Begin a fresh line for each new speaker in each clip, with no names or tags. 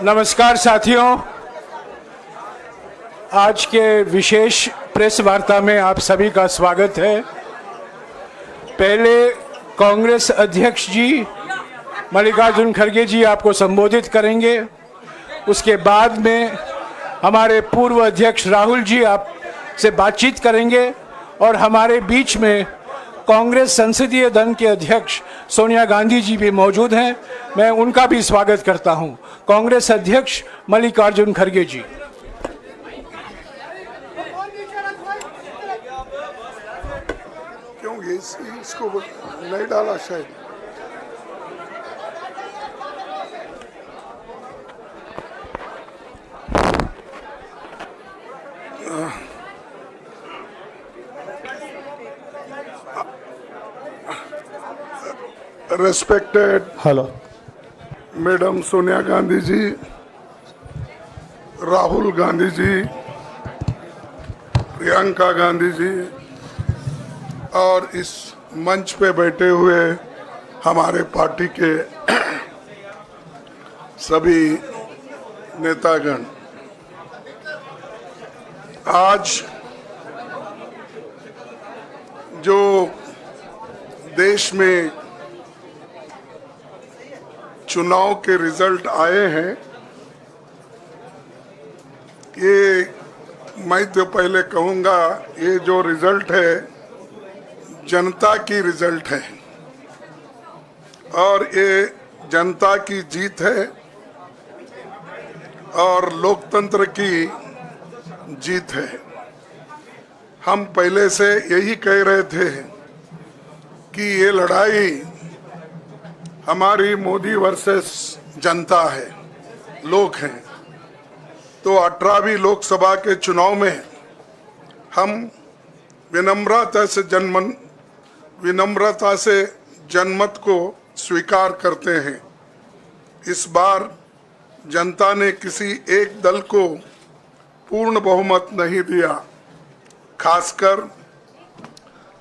नमस्कार साथियों, आज के विशेष प्रेस वार्ता में आप सभी का स्वागत है। पहले कांग्रेस अध्यक्ष जी मल्लिकार्जुन खड़गे जी आपको संबोधित करेंगे। उसके बाद में हमारे पूर्व अध्यक्ष राहुल जी आपसे बातचीत करेंगे और हमारे बीच में कांग्रेस संसदीय दल के अध्यक्ष सोनिया गांधी जी भी मौजूद हैं। मैं उनका भी स्वागत करता हूं। कांग्रेस अध्यक्ष मल्लिकार्जुन खड़गे जी।
क्यों इसको नहीं डाला शायद। Respected
hello
madam Sonia Gandhi ji, Rahul Gandhi ji, Priyanka Gandhi ji और इस मंच पे बैठे हुए हमारे पार्टी के सभी नेतागण, आज जो देश में चुनाव के रिजल्ट आए हैं, ये मैं तो पहले कहूँगा, ये जो रिजल्ट है जनता की रिजल्ट है और ये जनता की जीत है और लोकतंत्र की जीत है। हम पहले से यही कह रहे थे कि ये लड़ाई हमारी मोदी वर्सेस जनता है, लोग हैं। तो 18वीं लोकसभा के चुनाव में हम विनम्रता से जनमत को स्वीकार करते हैं। इस बार जनता ने किसी एक दल को पूर्ण बहुमत नहीं दिया, खासकर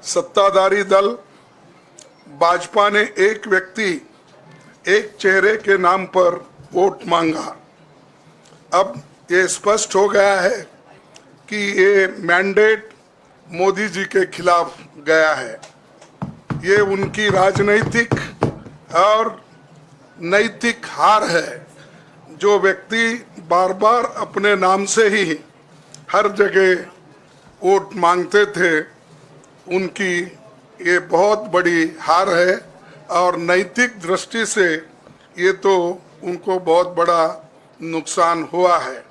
सत्ताधारी दल भाजपा ने एक व्यक्ति एक चेहरे के नाम पर वोट मांगा। अब ये स्पष्ट हो गया है कि ये मैंडेट मोदी जी के खिलाफ गया है। ये उनकी राजनीतिक और नैतिक हार है। जो व्यक्ति बार बार अपने नाम से ही हर जगह वोट मांगते थे, उनकी ये बहुत बड़ी हार है और नैतिक दृष्टि से ये तो उनको बहुत बड़ा नुकसान हुआ है।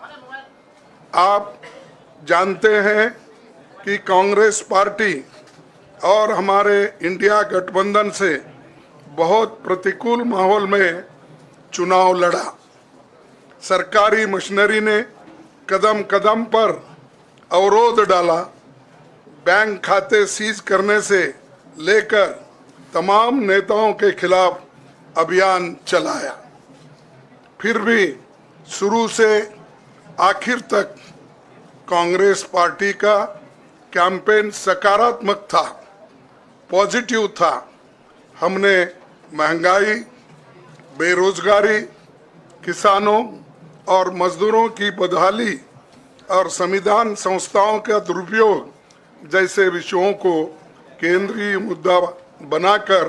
आप जानते हैं कि कांग्रेस पार्टी और हमारे इंडिया गठबंधन से बहुत प्रतिकूल माहौल में चुनाव लड़ा। सरकारी मशीनरी ने कदम कदम पर अवरोध डाला। बैंक खाते सीज करने से लेकर तमाम नेताओं के खिलाफ अभियान चलाया। फिर भी शुरू से आखिर तक कांग्रेस पार्टी का कैंपेन सकारात्मक था, पॉजिटिव था। हमने महंगाई, बेरोजगारी, किसानों और मजदूरों की बदहाली और संविधान संस्थाओं का दुरुपयोग जैसे विषयों को केंद्रीय मुद्दा बनाकर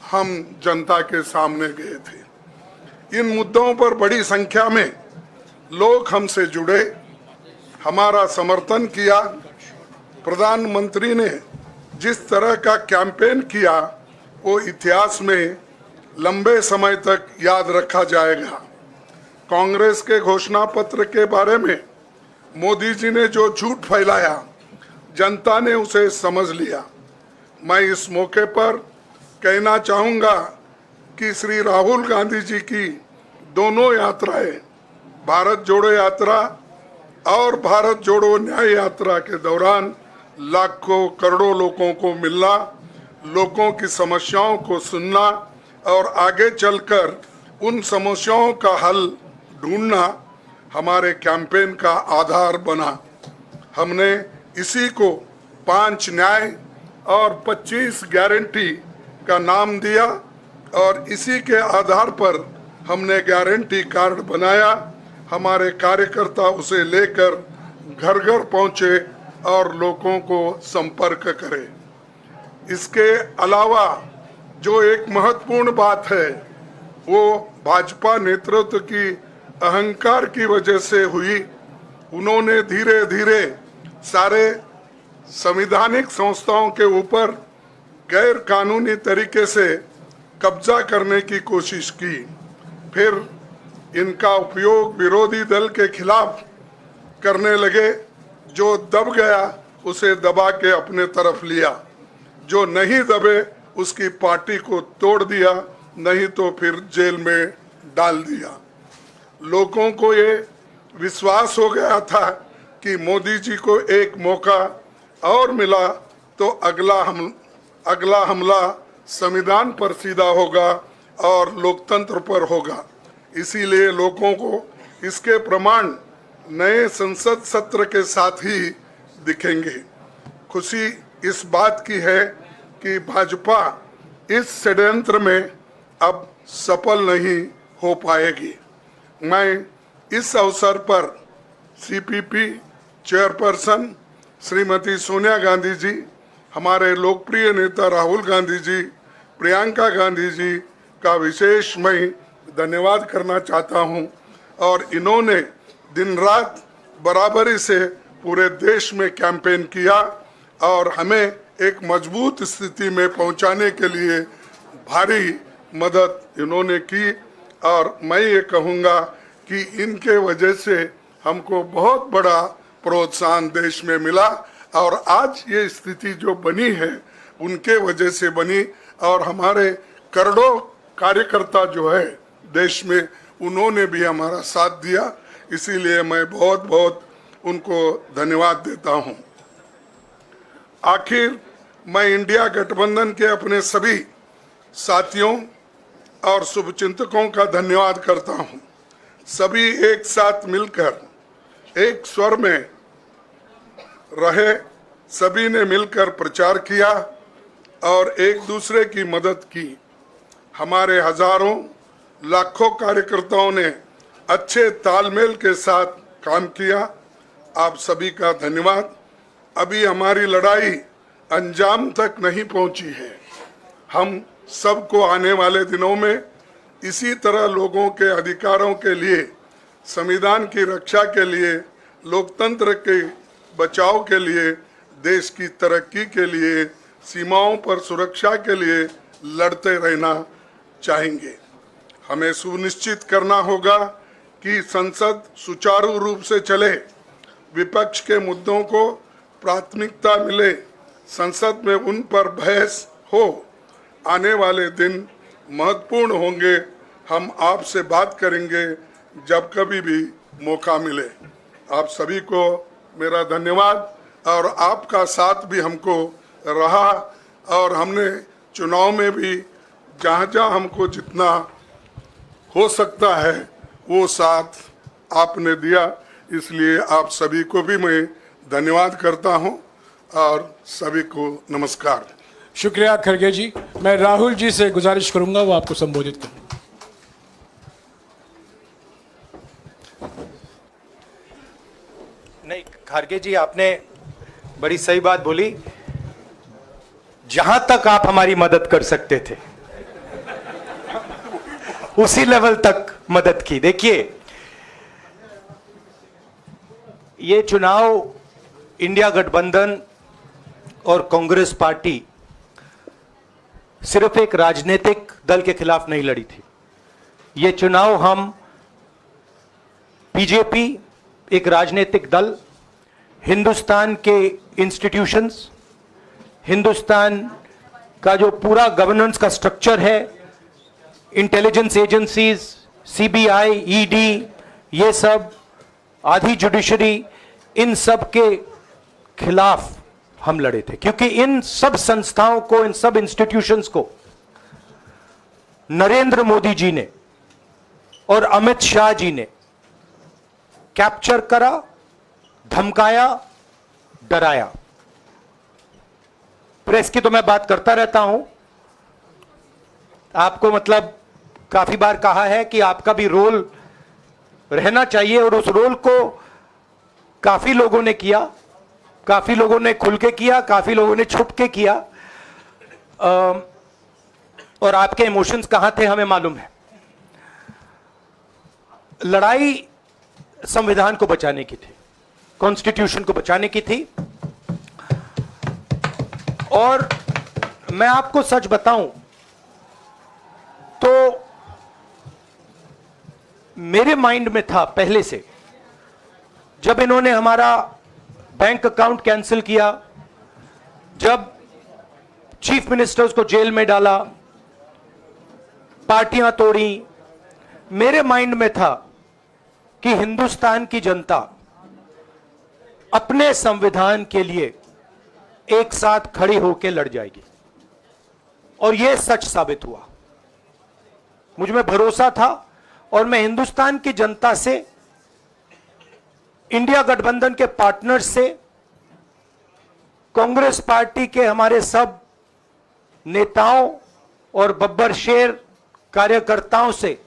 हम जनता के सामने गए थे। इन मुद्दों पर बड़ी संख्या में लोग हमसे जुड़े, हमारा समर्थन किया। प्रधानमंत्री ने जिस तरह का कैंपेन किया वो इतिहास में लंबे समय तक याद रखा जाएगा। कांग्रेस के घोषणा पत्र के बारे में मोदी जी ने जो झूठ फैलाया, जनता ने उसे समझ लिया। मैं इस मौके पर कहना चाहूँगा कि श्री राहुल गांधी जी की दोनों यात्राएं, भारत जोड़ो यात्रा और भारत जोड़ो न्याय यात्रा के दौरान लाखों करोड़ों लोगों को मिलना, लोगों की समस्याओं को सुनना और आगे चलकर उन समस्याओं का हल ढूंढना हमारे कैंपेन का आधार बना। हमने इसी को 5 न्याय और 25 गारंटी का नाम दिया और इसी के आधार पर हमने गारंटी कार्ड बनाया, हमारे कार्यकर्ता उसे लेकर घर घर पहुंचे और लोगों को संपर्क करें। इसके अलावा जो एक महत्वपूर्ण बात है वो भाजपा नेतृत्व की अहंकार की वजह से हुई। उन्होंने धीरे धीरे सारे संवैधानिक संस्थाओं के ऊपर गैर कानूनी तरीके से कब्जा करने की कोशिश की। फिर इनका उपयोग विरोधी दल के खिलाफ करने लगे। जो दब गया उसे दबा के अपने तरफ लिया, जो नहीं दबे उसकी पार्टी को तोड़ दिया, नहीं तो फिर जेल में डाल दिया। लोगों को ये विश्वास हो गया था कि मोदी जी को एक मौका और मिला तो अगला हमला संविधान पर सीधा होगा और लोकतंत्र पर होगा। इसीलिए लोगों को इसके प्रमाण नए संसद सत्र के साथ ही दिखेंगे। खुशी इस बात की है कि भाजपा इस षड्यंत्र में अब सफल नहीं हो पाएगी। मैं इस अवसर पर सीपीपी चेयरपर्सन श्रीमती सोनिया गांधी जी, हमारे लोकप्रिय नेता राहुल गांधी जी, प्रियंका गांधी जी का विशेष मैं धन्यवाद करना चाहता हूं। और इन्होंने दिन रात बराबरी से पूरे देश में कैंपेन किया और हमें एक मजबूत स्थिति में पहुंचाने के लिए भारी मदद इन्होंने की। और मैं ये कहूँगा कि इनके वजह से हमको बहुत बड़ा प्रोत्साहन देश में मिला और आज ये स्थिति जो बनी है उनके वजह से बनी। और हमारे करोड़ों कार्यकर्ता जो है देश में, उन्होंने भी हमारा साथ दिया। इसीलिए मैं बहुत बहुत उनको धन्यवाद देता हूं। आखिर मैं इंडिया गठबंधन के अपने सभी साथियों और शुभचिंतकों का धन्यवाद करता हूं। सभी एक साथ मिलकर एक स्वर में रहे, सभी ने मिलकर प्रचार किया और एक दूसरे की मदद की। हमारे हजारों लाखों कार्यकर्ताओं ने अच्छे तालमेल के साथ काम किया। आप सभी का धन्यवाद। अभी हमारी लड़ाई अंजाम तक नहीं पहुंची है। हम सबको आने वाले दिनों में इसी तरह लोगों के अधिकारों के लिए, संविधान की रक्षा के लिए, लोकतंत्र के बचाव के लिए, देश की तरक्की के लिए, सीमाओं पर सुरक्षा के लिए लड़ते रहना चाहेंगे। हमें सुनिश्चित करना होगा कि संसद सुचारू रूप से चले, विपक्ष के मुद्दों को प्राथमिकता मिले, संसद में उन पर बहस हो। आने वाले दिन महत्वपूर्ण होंगे। हम आपसे बात करेंगे जब कभी भी मौका मिले। आप सभी को मेरा धन्यवाद। और आपका साथ भी हमको रहा और हमने चुनाव में भी जहाँ जहाँ हमको जितना हो सकता है वो साथ आपने दिया। इसलिए आप सभी को भी मैं धन्यवाद करता हूँ और सभी को नमस्कार।
शुक्रिया खड़गे जी। मैं राहुल जी से गुजारिश करूंगा वो आपको संबोधित करें।
नहीं, खड़गे जी आपने बड़ी सही बात बोली। जहां तक आप हमारी मदद कर सकते थे उसी लेवल तक मदद की। देखिए, ये चुनाव इंडिया गठबंधन और कांग्रेस पार्टी सिर्फ एक राजनीतिक दल के खिलाफ नहीं लड़ी थी। ये चुनाव हम बीजेपी, एक राजनीतिक दल, हिंदुस्तान के इंस्टीट्यूशंस, हिंदुस्तान का जो पूरा गवर्नेंस का स्ट्रक्चर है, इंटेलिजेंस एजेंसीज, सीबीआई, ईडी, ये सब, आधी जुडिशरी, इन सब के खिलाफ हम लड़े थे। क्योंकि इन सब संस्थाओं को, इन सब इंस्टीट्यूशंस को नरेंद्र मोदी जी ने और अमित शाह जी ने कैप्चर करा, धमकाया, डराया। प्रेस की तो मैं बात करता रहता हूं, आपको मतलब काफी बार कहा है कि आपका भी रोल रहना चाहिए, और उस रोल को काफी लोगों ने किया, काफी लोगों ने खुल के किया, काफी लोगों ने छुप के किया, और आपके इमोशंस कहां थे हमें मालूम है। लड़ाई संविधान को बचाने की थी, कॉन्स्टिट्यूशन को बचाने की थी। और मैं आपको सच बताऊं तो मेरे माइंड में था पहले से, जब इन्होंने हमारा बैंक अकाउंट कैंसिल किया, जब चीफ मिनिस्टर्स को जेल में डाला, पार्टियां तोड़ी, मेरे माइंड में था कि हिंदुस्तान की जनता अपने संविधान के लिए एक साथ खड़ी होकर लड़ जाएगी, और यह सच साबित हुआ। मुझ में भरोसा था, और मैं हिंदुस्तान की जनता से, इंडिया गठबंधन के पार्टनर्स से, कांग्रेस पार्टी के हमारे सब नेताओं और बब्बर शेर कार्यकर्ताओं से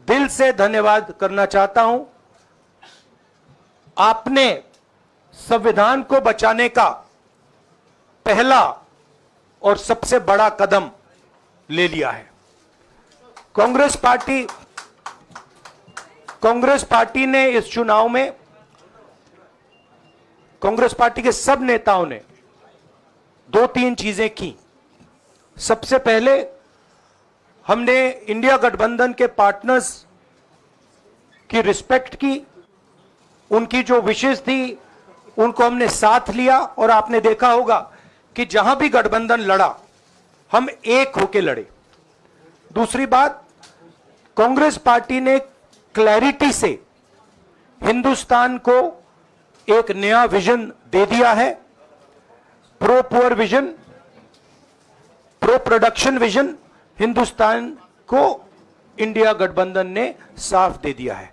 दिल से धन्यवाद करना चाहता हूं। आपने संविधान को बचाने का पहला और सबसे बड़ा कदम ले लिया है। कांग्रेस पार्टी ने इस चुनाव में, कांग्रेस पार्टी के सब नेताओं ने 2-3 चीजें की। सबसे पहले हमने इंडिया गठबंधन के पार्टनर्स की रिस्पेक्ट की, उनकी जो विशेष थी उनको हमने साथ लिया, और आपने देखा होगा कि जहां भी गठबंधन लड़ा हम एक होकर लड़े। दूसरी बात, कांग्रेस पार्टी ने क्लैरिटी से हिंदुस्तान को एक नया विजन दे दिया है, pro poor vision, pro production vision Hindustan को इंडिया गठबंधन ने साफ दे दिया है।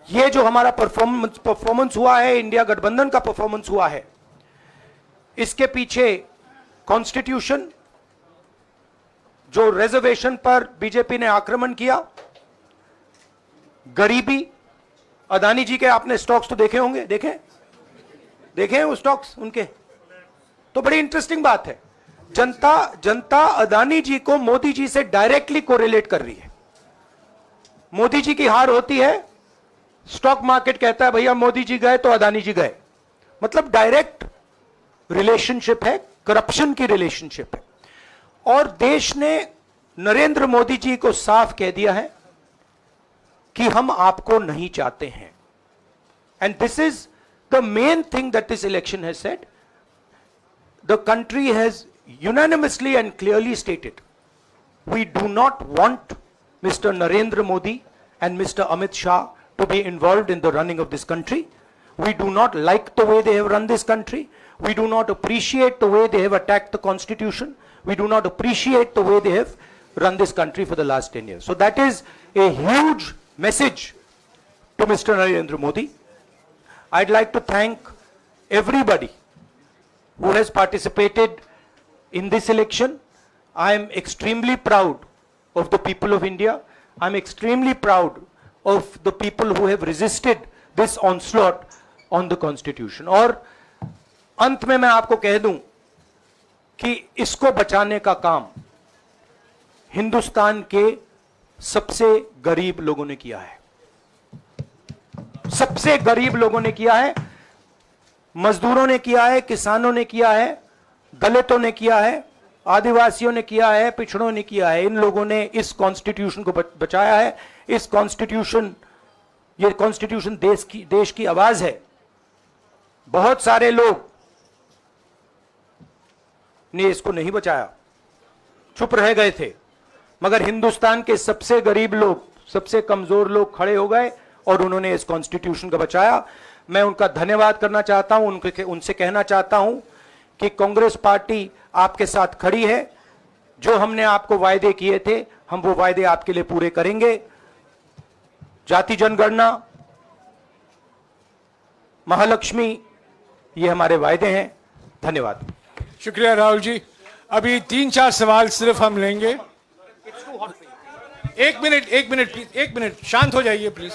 यह जो हमारा परफॉर्मेंस हुआ है, इंडिया गठबंधन का परफॉर्मेंस हुआ है, इसके पीछे कॉन्स्टिट्यूशन, जो रिजर्वेशन पर बीजेपी ने आक्रमण किया, गरीबी, अदानी जी के आपने स्टॉक्स तो देखे होंगे, देखे हैं वो स्टॉक्स उनके, तो बड़ी इंटरेस्टिंग बात है। जनता अदानी जी को मोदी जी से डायरेक्टली कोरिलेट कर रही है। मोदी जी की हार होती है, स्टॉक मार्केट कहता है भैया मोदी जी गए तो अदानी जी गए, मतलब डायरेक्ट रिलेशनशिप है, करप्शन की रिलेशनशिप है। और देश ने नरेंद्र मोदी जी को साफ कह दिया है कि हम आपको नहीं चाहते हैं। And this is the main thing that this election has said. The country has unanimously and clearly stated, we do not want Mr. Narendra Modi and Mr. Amit Shah to be involved in the running of this country. We do not like the way they have run this country. We do not appreciate the way they have attacked the constitution. We do not appreciate the way they have run this country for the last 10 years. So that is a huge message to Mr. Narendra Modi. I'd like to thank everybody who has participated in this election. I am extremely proud of the people of India. I am extremely proud of the people who have resisted this onslaught on the constitution. और अंत में मैं आपको कह दूं कि इसको बचाने का काम हिंदुस्तान के सबसे गरीब लोगों ने किया है, सबसे गरीब लोगों ने किया है, मजदूरों ने किया है, किसानों ने किया है, दलितों ने किया है, आदिवासियों ने किया है, पिछड़ों ने किया है। इन लोगों ने इस कॉन्स्टिट्यूशन को बचाया है। इस कॉन्स्टिट्यूशन, ये कॉन्स्टिट्यूशन देश की आवाज है। बहुत सारे लोग ने इसको नहीं बचाया, चुप रह गए थे, मगर हिंदुस्तान के सबसे गरीब लोग, सबसे कमजोर लोग खड़े हो गए और उन्होंने इस कॉन्स्टिट्यूशन को बचाया। मैं उनका धन्यवाद करना चाहता हूं, उनसे कहना चाहता हूं कि कांग्रेस पार्टी आपके साथ खड़ी है। जो हमने आपको वायदे किए थे, हम वो वायदे आपके लिए पूरे करेंगे। जाति जनगणना, महालक्ष्मी, ये हमारे वायदे हैं। धन्यवाद।
शुक्रिया राहुल जी। अभी 3-4 सवाल सिर्फ हम लेंगे। एक मिनट प्लीज, एक मिनट, शांत हो जाइए प्लीज,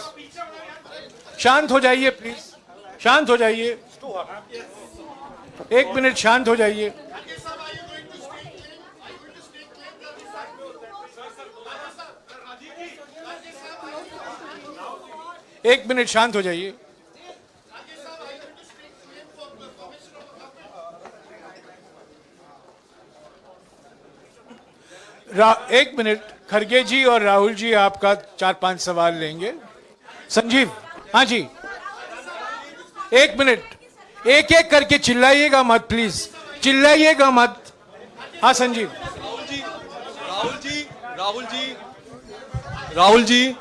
शांत हो जाइए प्लीज, शांत हो जाइए, एक मिनट शांत हो जाइए। एक मिनट शांत हो जाइए। एक मिनट, खड़गे जी और राहुल जी आपका 4-5 सवाल लेंगे। संजीव, हाँ जी, एक मिनट, एक एक करके चिल्लाइएगा मत प्लीज, चिल्लाइएगा मत। हाँ Sanjeev.
Rahul ji,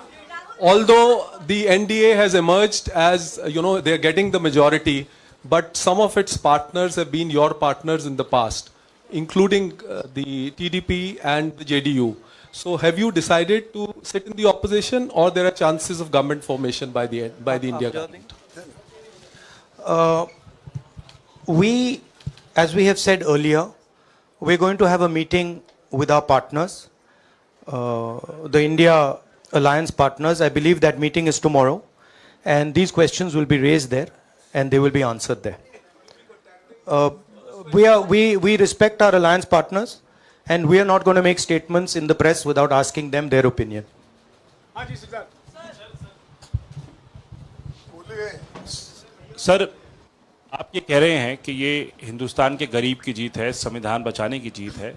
although the NDA has emerged as, they're getting the majority, but some of its partners have been your partners in the past, including the TDP and the JDU. So have you decided to sit in the opposition, or there are chances of government formation by the India government?
As we have said earlier, we're going to have a meeting with our partners, the India Alliance partners. I believe that meeting is tomorrow, and these questions will be raised there, and they will be answered there. We respect our alliance partners, and we are not going to make statements in the press without asking them their opinion.
Sir, आप ये कह रहे हैं कि ये हिंदुस्तान के गरीब की जीत है, संविधान बचाने की जीत है,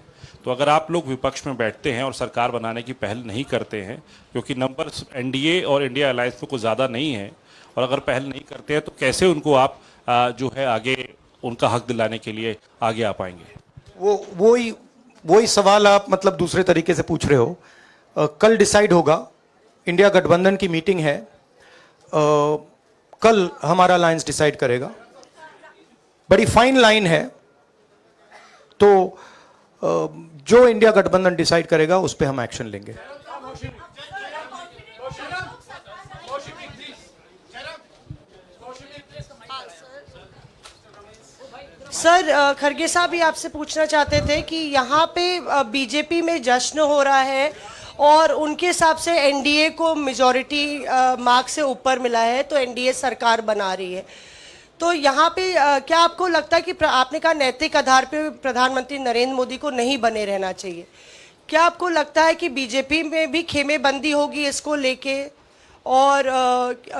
तो अगर आप लोग विपक्ष में बैठते हैं और सरकार बनाने की पहल नहीं करते हैं, क्योंकि नंबर एनडीए और इंडिया अलायंस में कुछ ज़्यादा नहीं है, और अगर पहल नहीं करते हैं तो कैसे उनको आप जो है आगे उनका हक दिलाने के लिए आगे आ पाएंगे?
वही सवाल आप मतलब दूसरे तरीके से पूछ रहे हो। कल डिसाइड होगा, इंडिया गठबंधन की मीटिंग है, कल हमारा अलायंस डिसाइड करेगा। बड़ी फाइन लाइन है, तो जो इंडिया गठबंधन डिसाइड करेगा उस पे हम एक्शन लेंगे।
सर, खड़गे साहब भी आपसे पूछना चाहते थे कि यहाँ पे बीजेपी में जश्न हो रहा है और उनके हिसाब से एनडीए को मेजॉरिटी मार्क से ऊपर मिला है, तो एनडीए सरकार बना रही है। तो यहाँ पे क्या आपको लगता है कि आपने कहा नैतिक आधार पे प्रधानमंत्री नरेंद्र मोदी को नहीं बने रहना चाहिए, क्या आपको लगता है कि बीजेपी में भी खेमेबंदी होगी इसको लेके, और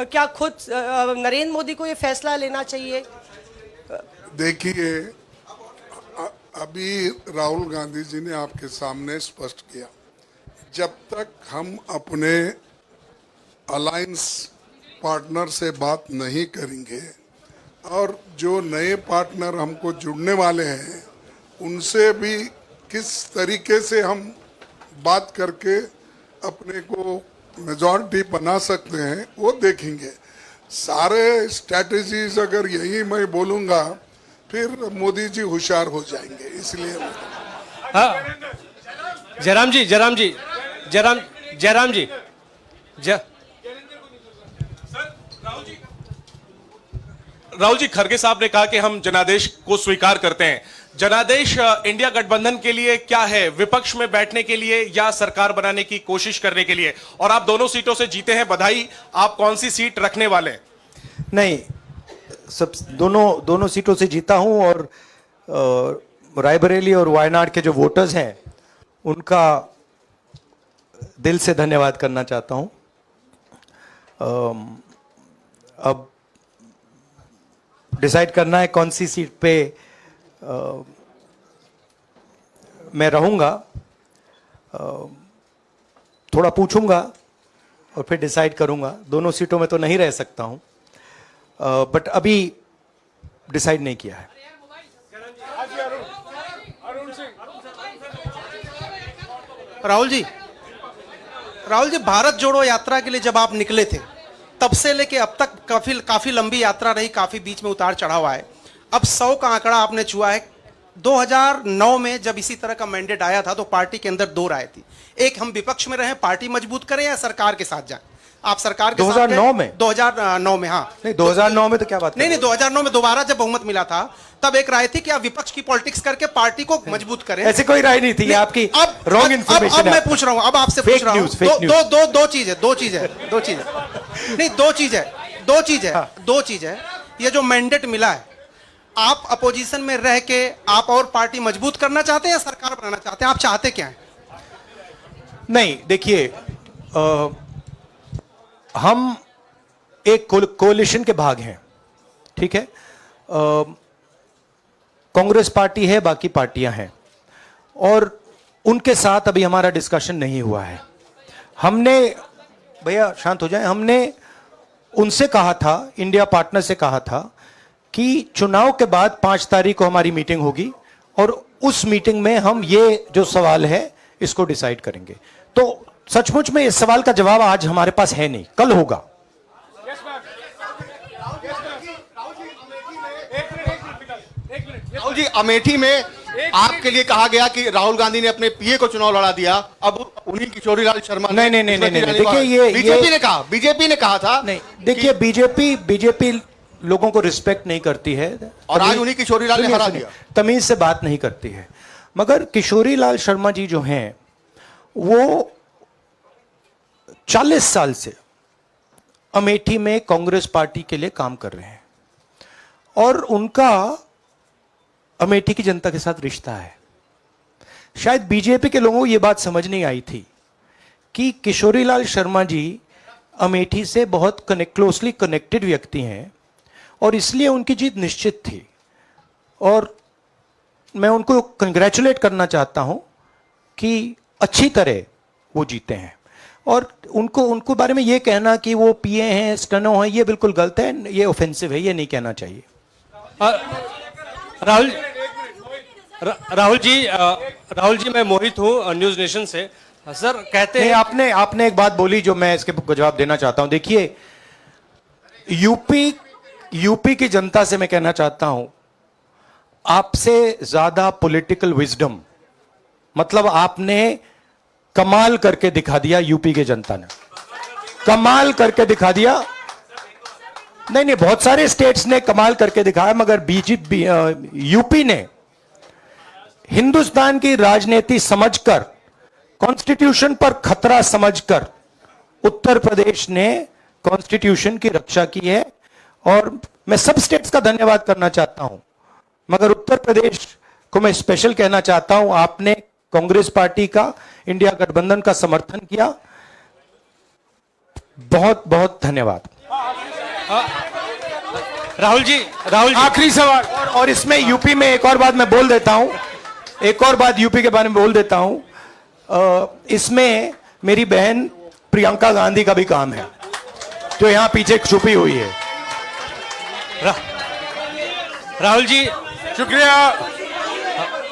क्या खुद नरेंद्र मोदी को ये फैसला लेना चाहिए?
देखिए, अभी राहुल गांधी जी ने आपके सामने स्पष्ट किया, जब तक हम अपने अलायंस पार्टनर से बात नहीं करेंगे और जो नए पार्टनर हमको जुड़ने वाले हैं उनसे भी किस तरीके से हम बात करके अपने को मेजॉरिटी बना सकते हैं वो देखेंगे। सारे स्ट्रैटेजीज अगर यही मैं बोलूँगा फिर मोदी जी होशियार हो जाएंगे, इसलिए
हाँ, जयराम जी, राहुल जी, खड़गे साहब ने कहा कि हम जनादेश को स्वीकार करते हैं। जनादेश इंडिया गठबंधन के लिए क्या है? विपक्ष में बैठने के लिए या सरकार बनाने की कोशिश करने के लिए? और आप दोनों सीटों से जीते हैं, बधाई। आप कौन सी सीट रखने वाले हैं?
नहीं, सब दोनों सीटों से जीता हूं, और रायबरेली और वायनाड के जो वोटर्स हैं उनका दिल से धन्यवाद करना चाहता हूं। अब डिसाइड करना है कौन सी सीट पे मैं रहूंगा, थोड़ा पूछूंगा और फिर डिसाइड करूंगा। दोनों सीटों में तो नहीं रह सकता हूं, बट अभी डिसाइड नहीं किया है।
राहुल जी, भारत जोड़ो यात्रा के लिए जब आप निकले थे तब से लेके अब तक काफी लंबी यात्रा रही, काफी बीच में उतार चढ़ाव आए। अब 100 का आंकड़ा आपने छुआ है। 2009 में जब इसी तरह का मैंडेट आया था तो पार्टी के अंदर दो राय थी, एक हम विपक्ष में रहें, पार्टी मजबूत करें, या सरकार के साथ जाएं।
आप सरकार के
2009 में?
2009 में, हाँ।
नहीं, 2009 में तो क्या बात
नहीं नहीं, 2009 में दोबारा जब बहुमत मिला था तब एक राय थी कि आप विपक्ष की पॉलिटिक्स करके पार्टी को मजबूत करें।
ऐसी कोई राय नहीं थी, ये आपकी
अब
रॉन्ग इन्फॉर्मेशन
अब मैं पूछ रहा हूं, अब आपसे पूछ रहा हूं, दो चीज है, दो चीज नहीं, दो चीज है। ये जो मैंडेट मिला है, आप अपोजिशन में रह के आप और पार्टी मजबूत करना चाहते हैं या सरकार बनाना चाहते हैं? आप चाहते क्या है?
नहीं, देखिए, हम एक कोलिशन के भाग हैं, ठीक है। कांग्रेस पार्टी है, बाकी पार्टियां हैं, और उनके साथ अभी हमारा डिस्कशन नहीं हुआ है। हमने, भैया शांत हो जाए, हमने उनसे कहा था, इंडिया पार्टनर से कहा था कि चुनाव के बाद 5 तारीख को हमारी मीटिंग होगी और उस मीटिंग में हम ये जो सवाल है इसको डिसाइड करेंगे। तो सचमुच में इस सवाल का जवाब आज हमारे पास है नहीं, कल होगा।
राहुल जी, अमेठी में आपके लिए कहा गया कि राहुल गांधी ने अपने पीए को चुनाव लड़ा दिया, अब उन्हीं किशोरीलाल शर्मा
नहीं, देखिए, ये
बीजेपी ने कहा था।
नहीं, देखिए, बीजेपी लोगों को रिस्पेक्ट नहीं करती है,
और आज उन्हीं किशोरीलाल ने हरा दिया,
तमीज से बात नहीं करती है। मगर किशोरीलाल शर्मा जी जो हैं, वो 40 साल से अमेठी में कांग्रेस पार्टी के लिए काम कर रहे हैं और उनका अमेठी की जनता के साथ रिश्ता है। शायद बीजेपी के लोगों को यह बात समझ नहीं आई थी कि किशोरीलाल शर्मा जी अमेठी से बहुत क्लोजली कनेक्टेड व्यक्ति हैं और इसलिए उनकी जीत निश्चित थी। और मैं उनको कंग्रेचुलेट करना चाहता हूं कि अच्छी तरह वो जीते हैं। और उनको बारे में ये कहना कि वो पीए हैं, स्टनो हैं, ये बिल्कुल गलत है, ये ऑफेंसिव है, ये नहीं कहना चाहिए।
राहुल जी, मैं मोहित हूँ न्यूज नेशन से। सर कहते हैं,
आपने एक बात बोली जो मैं इसके जवाब देना चाहता हूं। देखिए, यूपी की जनता से मैं कहना चाहता हूं, आपसे ज्यादा पॉलिटिकल विजडम, मतलब आपने कमाल करके दिखा दिया। यूपी की जनता ने कमाल करके दिखा दिया। नहीं, बहुत सारे स्टेट्स ने कमाल करके दिखाया, मगर बीजेपी यूपी ने हिंदुस्तान की राजनीति समझकर, कॉन्स्टिट्यूशन पर खतरा समझकर उत्तर प्रदेश ने कॉन्स्टिट्यूशन की रक्षा की है। और मैं सब स्टेट्स का धन्यवाद करना चाहता हूं, मगर उत्तर प्रदेश को मैं स्पेशल कहना चाहता हूं। आपने कांग्रेस पार्टी का, इंडिया गठबंधन का समर्थन किया, बहुत बहुत धन्यवाद।
राहुल जी,
आखिरी सवाल, और इसमें यूपी में एक और बात मैं बोल देता हूं, एक और बात यूपी के बारे में बोल देता हूं। इसमें मेरी बहन प्रियंका गांधी का भी काम है, जो यहां पीछे छुपी हुई है।
राहुल जी,
शुक्रिया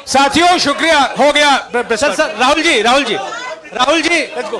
साथियों, शुक्रिया, हो गया।
Sir Rahul ji, let's go.